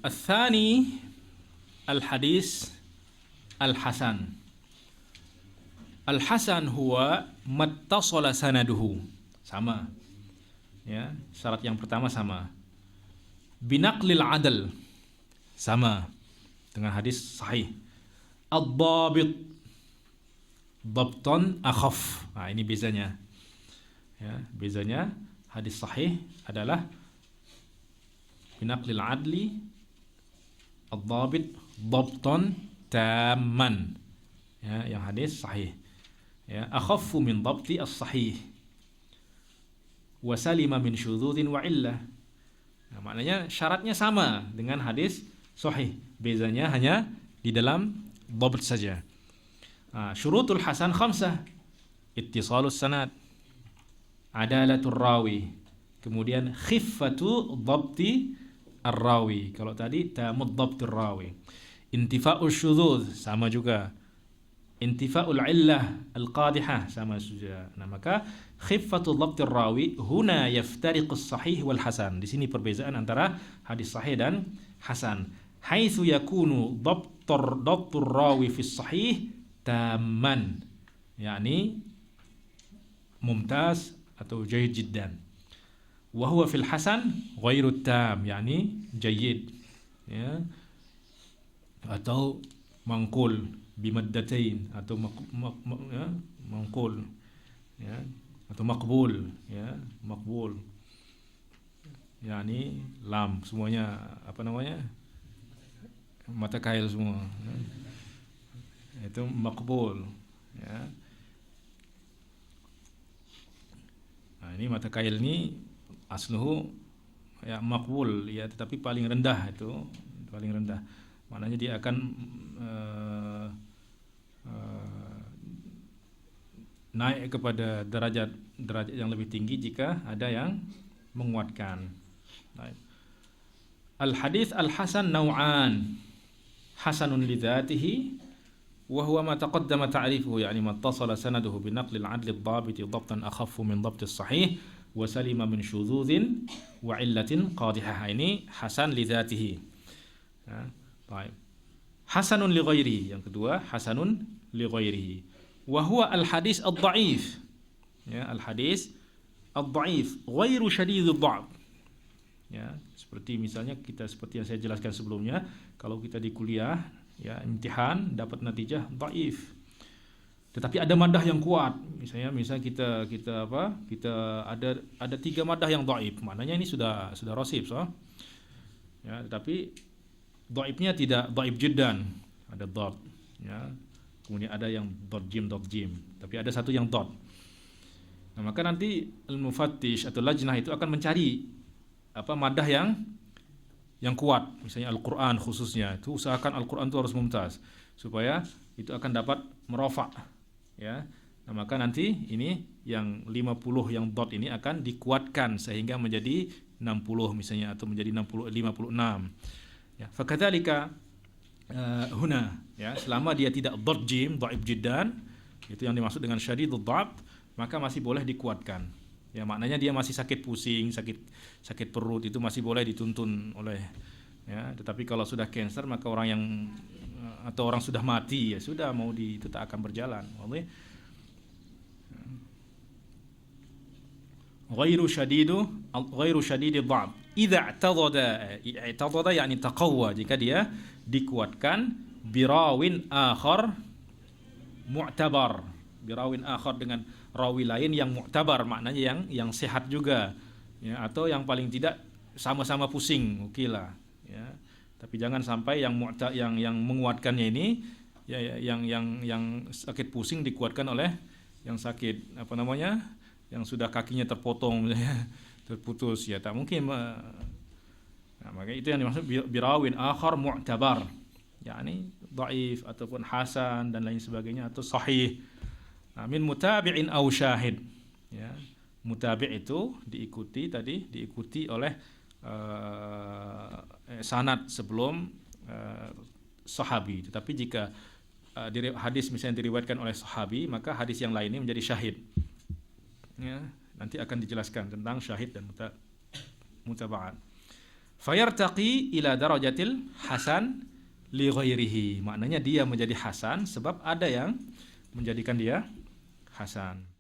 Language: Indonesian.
Al-thani al-hadis al-hasan. Al-hasan huwa mattasala sanaduhu. Sama. Ya, syarat yang pertama sama. Binaqlil adl. Sama dengan hadis sahih. Ad-dhabit. Dhabtan akhaf. Nah, ini bezanya. Ya, bezanya hadis sahih adalah binaqlil adli, ad-dhabit, dhabtan tamman. Ya, yang hadis sahih. Ya, akhaffu min dhabti as-sahih. Wa salima min syudzudin wa illah. Nah, maknanya syaratnya sama dengan hadis sahih. Bezanya hanya di dalam dhabt saja. Syurutul hasan khamsah. Ittisalus sanad, adalatul rawi, kemudian khiffatu dhabti ar-rawi. Kalau tadi tamud dhabtur rawi. Intifa'ul syudzuz sama juga. Intifa'ul illah al-qadihah sama juga. Nah, maka khiffatu dhabtir rawi huna yaftariqus sahih wal hasan. Di sini perbezaan antara hadis sahih dan hasan. Haitsu yakunu dhabtur rawi fi sahih tamman, yakni mumtaz atau jayyid jiddan. Wa huwa fil hasan ghairu tam, yakni jayyid, ya, atau mangkul bimaddatain, atau ya, mangkul, ya, atau maqbul, ya, maqbul, yakni lam, semuanya apa namanya, mata kail semua, ya. Itu maqbul, ya. Nah, ini mata kail ini asluhu ya maqbul, ya, tetapi paling rendah, itu paling rendah. Maknanya dia akan naik kepada derajat yang lebih tinggi jika ada yang menguatkan. Al-hadits al-hasan naw'an. Hasanun li dzatihi wa huwa ma taqaddama ta'rifuhu, yani ma ittasala sanaduhu bi naqli al-'adl ad-dhabit dhabtan akhaffu min dhabt as-sahih wa salima min syudzuzin wa illatin qadihah. Ini hasan li dzatihi. Ya, baik. Hasanun li ghairihi, yang kedua hasanun li ghairihi. Wa huwa al-hadis ad-dha'if. Ya, al-hadis ad-dha'if ghairu syadidud dha'f. Ya, seperti misalnya seperti yang saya jelaskan sebelumnya, kalau kita di kuliah, ya, imtihan dapat natijah dhaif. Tetapi ada madah yang kuat. Misalnya kita ada 3 madah yang dhaif. Maknanya ini sudah rasib, so. Ya, tetapi dhaifnya tidak dhaif jiddan. Ada dhad, ya. Kemudian ada yang dhad jim, tapi ada satu yang dhad. Nah, maka nanti al-mufattish atau lajnah itu akan mencari madah yang kuat. Misalnya Al-Qur'an khususnya, itu usahakan Al-Qur'an itu harus mumtaz supaya itu akan dapat merofa', ya. Nah, maka nanti ini yang 50 yang dhad ini akan dikuatkan sehingga menjadi 60 misalnya, atau menjadi 56. Ya, fakadzalika huna, ya, selama dia tidak dhad jim, dhaif jiddan, itu yang dimaksud dengan syadidud dhab, maka masih boleh dikuatkan. Ya, maknanya dia masih sakit pusing, sakit perut, itu masih boleh dituntun oleh, ya. Tetapi kalau sudah cancer, maka orang yang atau orang sudah mati, ya sudah, mau itu tak akan berjalan. Oleh ghairu syadidid dhab. Idza i'tadada yani taqawwa, jika dia dikuatkan birawin akhar mu'tabar, birawin akhar dengan rawi lain yang mu'tabar, maknanya yang sehat juga, ya, atau yang paling tidak sama-sama pusing, okelah, ya. Tapi jangan sampai yang menguatkannya ini, ya, yang sakit pusing dikuatkan oleh yang sakit yang sudah kakinya terpotong misalnya, terputus, ya, tak mungkin. Nah, maka itu yang dimaksud birawin akhar mu'tabar, yakni dhaif ataupun hasan dan lain sebagainya, atau sahih. Nah, min mutabi'in aw syahid, ya. Mutabi' itu diikuti oleh sanad sebelum sahabi. Tetapi jika hadis misalnya diriwayatkan oleh sahabi, maka hadis yang lainnya menjadi syahid. Ya, nanti akan dijelaskan tentang syahid dan mutaba'at. Fayartaqi ila darajatil hasan li ghairihi. Maknanya dia menjadi hasan sebab ada yang menjadikan dia hasan.